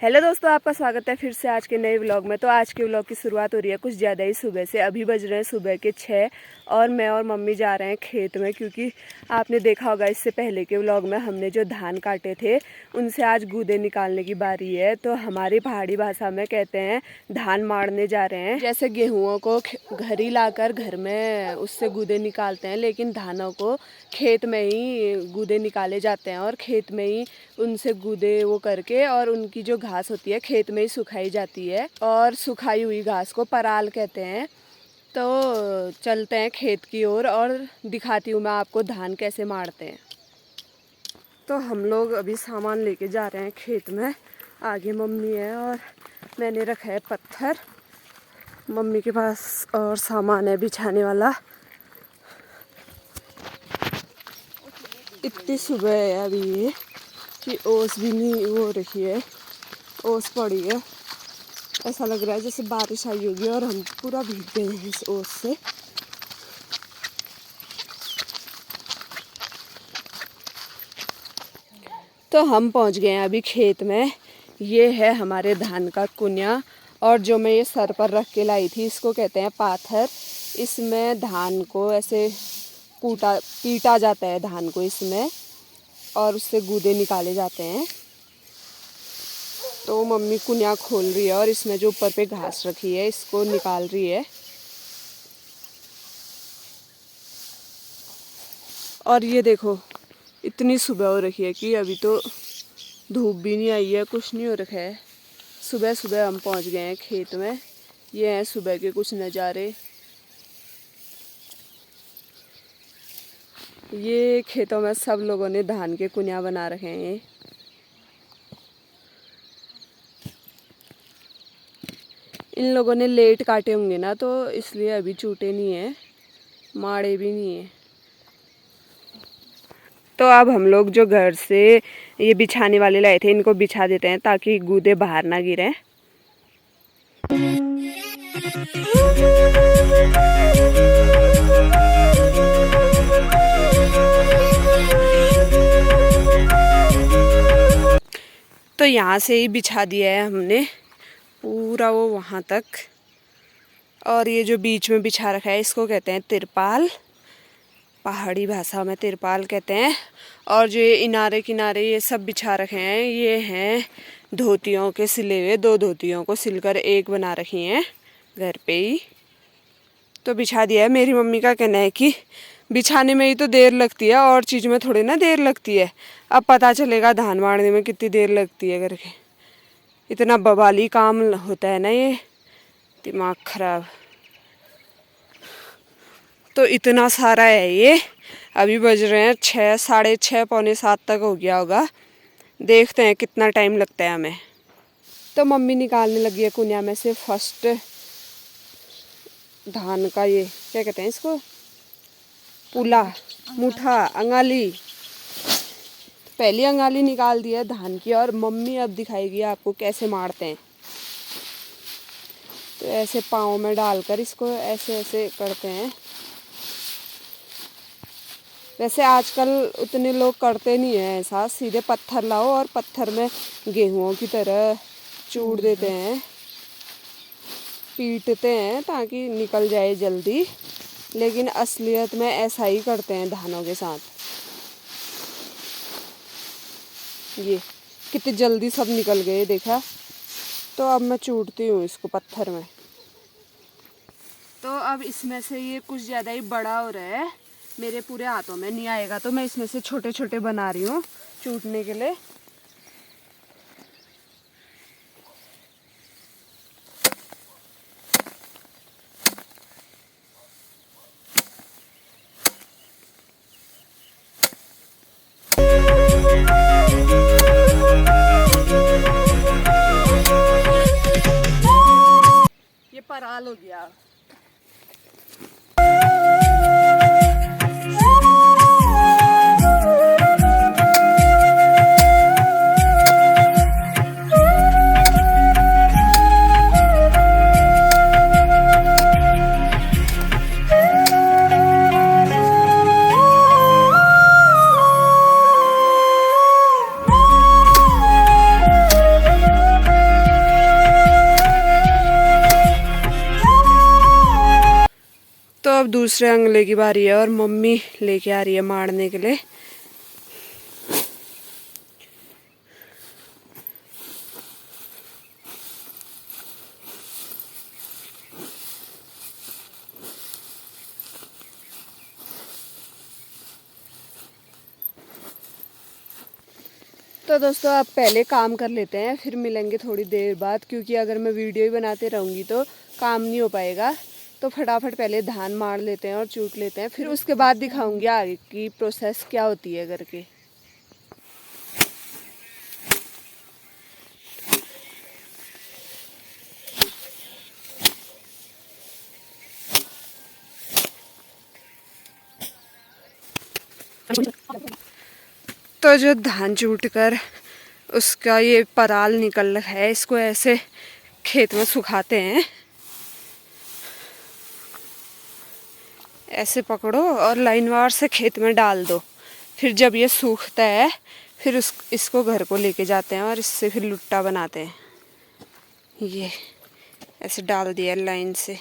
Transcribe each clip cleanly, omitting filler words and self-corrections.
Hello दोस्तों, आपका स्वागत है फिर से आज के नए व्लॉग में। तो आज के व्लॉग की शुरुआत हो रही है कुछ ज़्यादा ही सुबह से। अभी बज रहे हैं सुबह के 6 और मैं और मम्मी जा रहे हैं खेत में, क्योंकि आपने देखा होगा इससे पहले के व्लॉग में हमने जो धान काटे थे उनसे आज गूदे निकालने की बारी है। तो हमारी पहाड़ी भाषा में कहते हैं धान मारने जा रहे हैं। जैसे गेहूँों को घर ही लाकर घर में उससे गूदे निकालते हैं, लेकिन धानों को खेत में ही गूदे निकाले जाते हैं और खेत में ही उनसे गूदे वो करके और उनकी जो घास होती है खेत में ही सुखाई जाती है और सुखाई हुई घास को पराल कहते हैं। तो चलते हैं खेत की ओर और दिखाती हूँ मैं आपको धान कैसे मारते हैं। तो हम लोग अभी सामान लेके जा रहे हैं खेत में। आगे मम्मी है और मैंने रखा है पत्थर। मम्मी के पास और सामान है बिछाने वाला। इतनी सुबह है अभी ये कि ओस भी नहीं हो रही है, ओस पड़ी है। ऐसा लग रहा है जैसे बारिश आई होगी और हम पूरा भीग गए हैं इस ओस से। तो हम पहुंच गए हैं अभी खेत में। ये है हमारे धान का कुनिया और जो मैं ये सर पर रख के लाई थी इसको कहते हैं पाथर। इसमें धान को ऐसे पीटा जाता है धान को इसमें और उससे गूदे निकाले जाते हैं। तो मम्मी कुनिया खोल रही है और इसमें जो ऊपर पे घास रखी है इसको निकाल रही है। और ये देखो इतनी सुबह हो रखी है कि अभी तो धूप भी नहीं आई है, कुछ नहीं हो रखा है। सुबह सुबह हम पहुंच गए हैं खेत में। ये हैं सुबह के कुछ नज़ारे। ये खेतों में सब लोगों ने धान के कुनिया बना रखे हैं। इन लोगों ने लेट काटे होंगे ना, तो इसलिए अभी चूटे नहीं है, माड़े भी नहीं है। तो अब हम लोग जो घर से ये बिछाने वाले लाए थे इनको बिछा देते हैं ताकि गूदे बाहर ना गिरें। तो यहाँ से ही बिछा दिया है हमने पूरा वो वहाँ तक। और ये जो बीच में बिछा रखा है इसको कहते हैं तिरपाल, पहाड़ी भाषा में तिरपाल कहते हैं। और जो ये किनारे किनारे ये सब बिछा रखे हैं ये हैं धोतियों के सिले हुए। 2 धोतियों को सिलकर एक बना रखी हैं घर पे ही। तो बिछा दिया है। मेरी मम्मी का कहना है कि बिछाने में ही तो देर लगती है और चीज़ में थोड़ी ना देर लगती है। अब पता चलेगा धान मारने में कितनी देर लगती है करके। इतना बवाली काम होता है ना ये, दिमाग खराब। तो इतना सारा है ये। अभी बज रहे हैं 6, साढ़े 6, पौने 7 तक हो गया होगा। देखते हैं कितना टाइम लगता है हमें। तो मम्मी निकालने लगी है कुनिया में से फर्स्ट धान का, ये क्या कहते हैं इसको, पुला, मुठा, अंगाली। पहली अंगाली निकाल दी है धान की और मम्मी अब दिखाएगी आपको कैसे मारते हैं। तो ऐसे पाँव में डालकर इसको ऐसे ऐसे करते हैं। वैसे आजकल उतने लोग करते नहीं हैं ऐसा, सीधे पत्थर लाओ और पत्थर में गेहूं की तरह चूड़ देते हैं, पीटते हैं ताकि निकल जाए जल्दी। लेकिन असलियत में ऐसा ही करते हैं धानों के साथ। ये कितनी जल्दी सब निकल गए देखा। तो अब मैं चूड़ती हूँ इसको पत्थर में। तो अब इसमें से ये कुछ ज़्यादा ही बड़ा हो रहा है, मेरे पूरे हाथों में नहीं आएगा, तो मैं इसमें से छोटे छोटे बना रही हूँ चूटने के लिए। ये पराल हो गया। अब दूसरे अंगले की बारी है और मम्मी लेके आ रही है मारने के लिए। तो दोस्तों आप पहले काम कर लेते हैं, फिर मिलेंगे थोड़ी देर बाद, क्योंकि अगर मैं वीडियो ही बनाते रहूँगी तो काम नहीं हो पाएगा। तो फटाफट पहले धान मार लेते हैं और चूट लेते हैं, फिर उसके बाद दिखाऊंगी आगे की प्रोसेस क्या होती है करके। तो जो धान चूट कर उसका ये पराल निकल रहा है, इसको ऐसे खेत में सुखाते हैं। ऐसे पकड़ो और लाइनवार से खेत में डाल दो। फिर जब ये सूखता है फिर इसको घर को लेके जाते हैं और इससे फिर लुट्टा बनाते हैं। ये ऐसे डाल दिया लाइन से।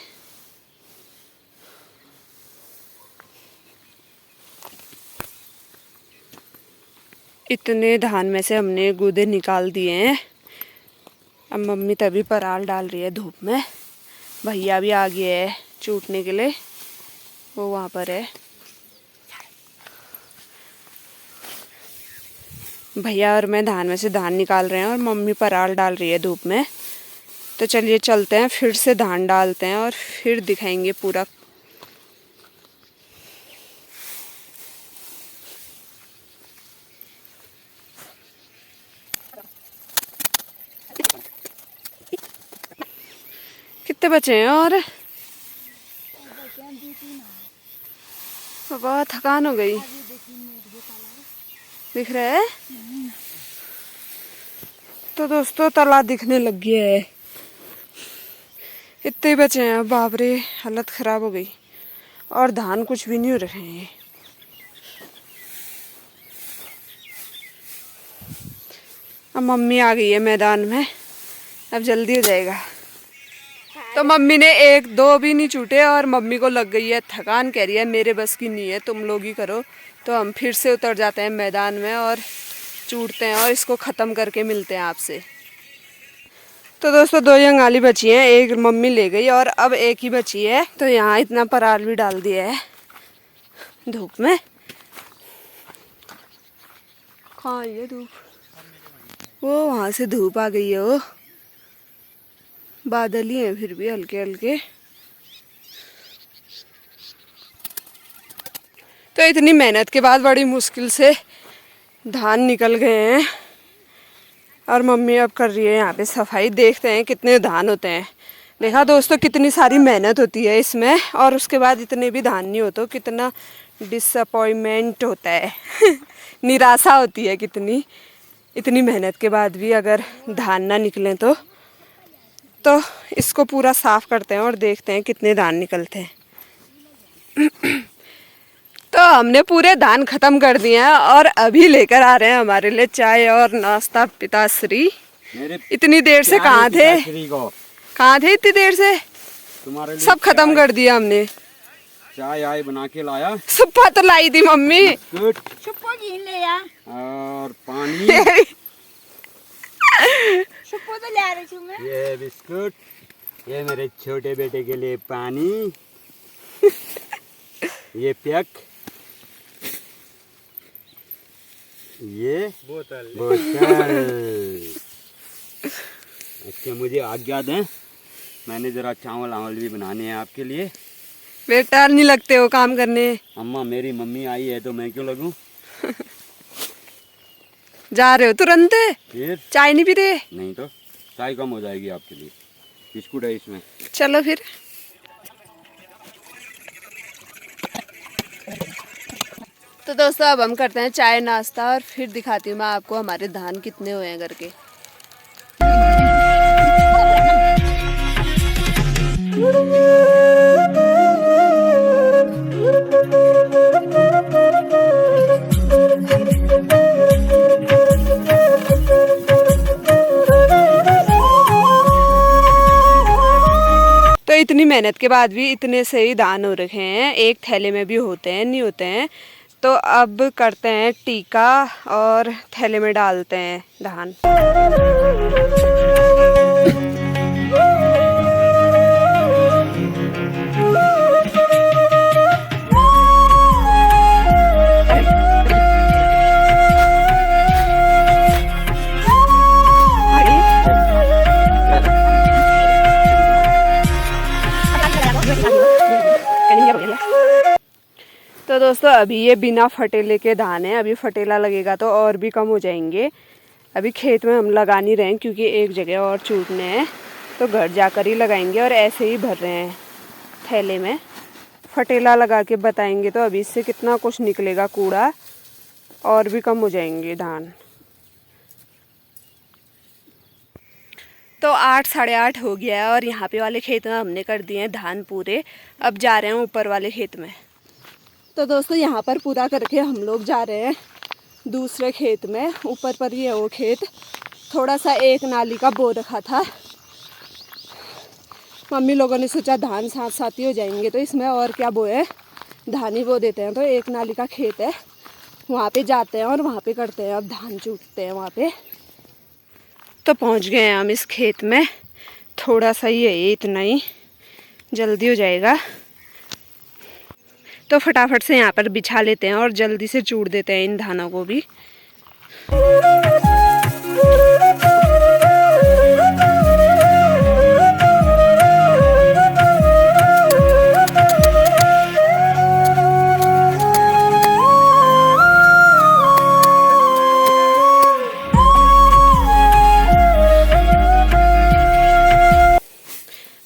इतने धान में से हमने गूदे निकाल दिए हैं। अब मम्मी तभी पराल डाल रही है धूप में। भैया भी आ गया है चूटने के लिए, वो वहाँ पर है। भैया और मैं धान में से धान निकाल रहे हैं और मम्मी पराल डाल रही है धूप में। तो चलिए चलते हैं, फिर से धान डालते हैं और फिर दिखाएंगे पूरा। कितने बचे हैं और बहुत थकान हो गई। दिख रहा है? तो दोस्तों तालाब दिखने लग गया है। इतने ही बचे हैं। बाप रे, हालत खराब हो गई। और धान कुछ भी नहीं हो रहे हैं। अब मम्मी आ गई है मैदान में, अब जल्दी हो जाएगा। तो मम्मी ने एक दो भी नहीं छूटे और मम्मी को लग गई है थकान। कह रही है मेरे बस की नहीं है, तुम लोग ही करो। तो हम फिर से उतर जाते हैं मैदान में और चूटते हैं और इसको ख़त्म करके मिलते हैं आपसे। तो दोस्तों 2 यंगाली बची हैं, एक मम्मी ले गई और अब एक ही बची है। तो यहाँ इतना पराल भी डाल दिया है धूप में। कहाँ आई है धूप? वो वहाँ से धूप आ गई है। वो बादल ही हैं फिर भी हल्के हल्के। तो इतनी मेहनत के बाद बड़ी मुश्किल से धान निकल गए हैं और मम्मी अब कर रही है यहाँ पे सफाई। देखते हैं कितने धान होते हैं। देखा दोस्तों कितनी सारी मेहनत होती है इसमें, और उसके बाद इतने भी धान नहीं होते। कितना डिसअपॉइंटमेंट होता है निराशा होती है कितनी, इतनी मेहनत के बाद भी अगर धान ना निकलें तो इसको पूरा साफ करते हैं और देखते हैं कितने धान निकलते हैं। तो हमने पूरे धान खत्म कर दिए हैं और अभी लेकर आ रहे हैं हमारे लिए चाय और नाश्ता पिताश्री। इतनी देर से कहाँ थे? कहाँ थे इतनी देर से? तुम्हारे लिए सब खत्म कर दिया हमने। चाय आय बना के लाया। सुप्पा तो लाई थी मम्मी। सुप्पा ले आ। और पानी तो ले रही हूँ मैं। ये बिस्कुट, ये मेरे छोटे बेटे के लिए पानी, ये पैक, ये बोतल। अच्छा मुझे आज्ञा दें, मैंने जरा चावल आवल भी बनाने हैं आपके लिए। बेटा नहीं लगते हो काम करने। अम्मा मेरी मम्मी आई है तो मैं क्यों लगूं? जा रहे हो तुरंत? फिर चाय नहीं पी रहे? नहीं तो चाय कम हो जाएगी आपके लिए। बिस्कुट है इसमें। चलो फिर। तो दोस्तों अब हम करते हैं चाय नाश्ता और फिर दिखाती हूँ मैं आपको हमारे धान कितने हुए हैं करके। इतनी मेहनत के बाद भी इतने सही धान हो रखे हैं, एक थैले में भी होते हैं नहीं होते हैं। तो अब करते हैं टीका और थैले में डालते हैं धान। तो दोस्तों अभी ये बिना फटेले के धान है, अभी फटेला लगेगा तो और भी कम हो जाएंगे। अभी खेत में हम लगा नहीं रहे हैं क्योंकि एक जगह और चूटने हैं, तो घर जाकर ही लगाएंगे और ऐसे ही भर रहे हैं थैले में। फटेला लगा के बताएंगे तो अभी इससे कितना कुछ निकलेगा कूड़ा, और भी कम हो जाएंगे धान। तो 8 साढ़े 8 हो गया है और यहाँ पे वाले खेत में हमने कर दिए हैं धान पूरे। अब जा रहे हैं ऊपर वाले खेत में। तो दोस्तों यहाँ पर पूरा करके हम लोग जा रहे हैं दूसरे खेत में। ऊपर पर ये वो खेत थोड़ा सा एक नाली का बो रखा था, मम्मी लोगों ने सोचा धान साथ साथ ही हो जाएंगे तो इसमें और क्या बोए, धान ही बो देते हैं। तो एक नाली का खेत है, वहाँ पे जाते हैं और वहाँ पे करते हैं, अब धान चूटते हैं वहाँ पे। तो पहुँच गए हैं हम इस खेत में, थोड़ा सा ही है, इतना ही जल्दी हो जाएगा। तो फटाफट से यहाँ पर बिछा लेते हैं और जल्दी से चूड़ देते हैं इन धानों को भी।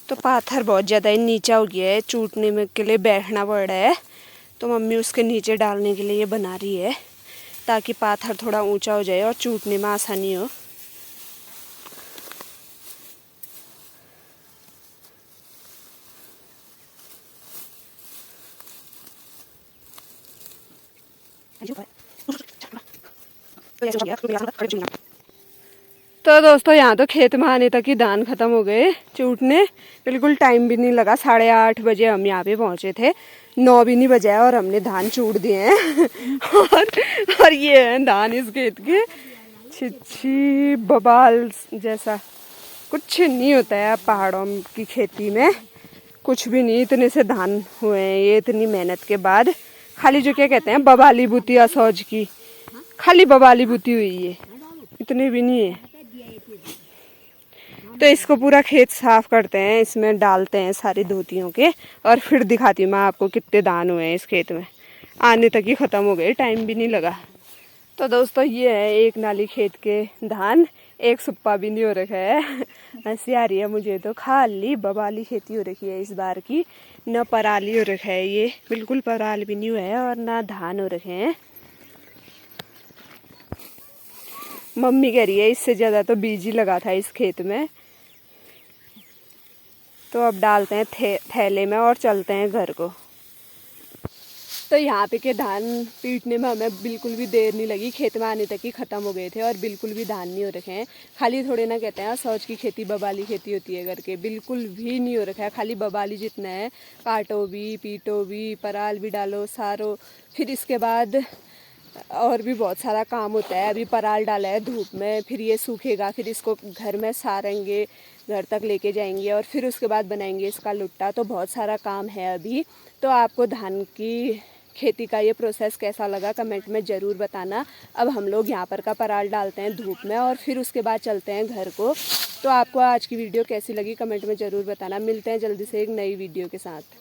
तो पाथर बहुत ज़्यादा ही नीचा हो गया है, चूटने में के लिए बैठना पड़ रहा है। तो मम्मी उसके नीचे डालने के लिए ये बना रही है ताकि पाथर थोड़ा ऊंचा हो जाए और चूटने में आसानी हो। तो दोस्तों यहाँ तो खेत में आने तक ही धान खत्म हो गए चूटने, बिल्कुल टाइम भी नहीं लगा। 8:30 बजे हम यहाँ पे पहुँचे थे, 9 भी नहीं बजे और हमने धान चूट दिए हैं। और ये है धान इस खेत के, छिछी बबाल जैसा कुछ नहीं होता है पहाड़ों की खेती में, कुछ भी नहीं। इतने से धान हुए हैं ये इतनी मेहनत के बाद। खाली जो क्या कहते हैं बबाली बुती असौज की, खाली बबाली बुती हुई है, इतने भी नहीं है। तो इसको पूरा खेत साफ करते हैं, इसमें डालते हैं सारी धोतियों के, और फिर दिखाती हूँ मैं आपको कितने धान हुए हैं इस खेत में। आने तक ही ख़त्म हो गए, टाइम भी नहीं लगा। तो दोस्तों ये है एक नाली खेत के धान, एक सुप्पा भी नहीं हो रखा है। हंसी आ रही है मुझे तो, खाली बबाली खेती हो रखी है इस बार की, न पराली हो रखा है, ये बिल्कुल पराल भी नहीं हुआ है और ना धान हो रखे हैं। मम्मी कह रही है इससे ज़्यादा तो बीज ही लगा था इस खेत में। तो अब डालते हैं थैले में और चलते हैं घर को। तो यहाँ पे के धान पीटने में हमें बिल्कुल भी देर नहीं लगी, खेत में आने तक ही ख़त्म हो गए थे और बिल्कुल भी धान नहीं हो रखे हैं। खाली थोड़े ना कहते हैं सौज की खेती बबाली खेती होती है करके, बिल्कुल भी नहीं हो रखा है, खाली बबाली जितना है। काटो भी, पीटो भी, पराल भी डालो, सारो, फिर इसके बाद और भी बहुत सारा काम होता है। अभी पराल डाला है धूप में, फिर ये सूखेगा, फिर इसको घर में सारेंगे, घर तक लेके जाएंगे और फिर उसके बाद बनाएंगे इसका लुट्टा। तो बहुत सारा काम है अभी। तो आपको धान की खेती का ये प्रोसेस कैसा लगा कमेंट में ज़रूर बताना। अब हम लोग यहाँ पर का पराल डालते हैं धूप में और फिर उसके बाद चलते हैं घर को। तो आपको आज की वीडियो कैसी लगी कमेंट में ज़रूर बताना। मिलते हैं जल्दी से एक नई वीडियो के साथ।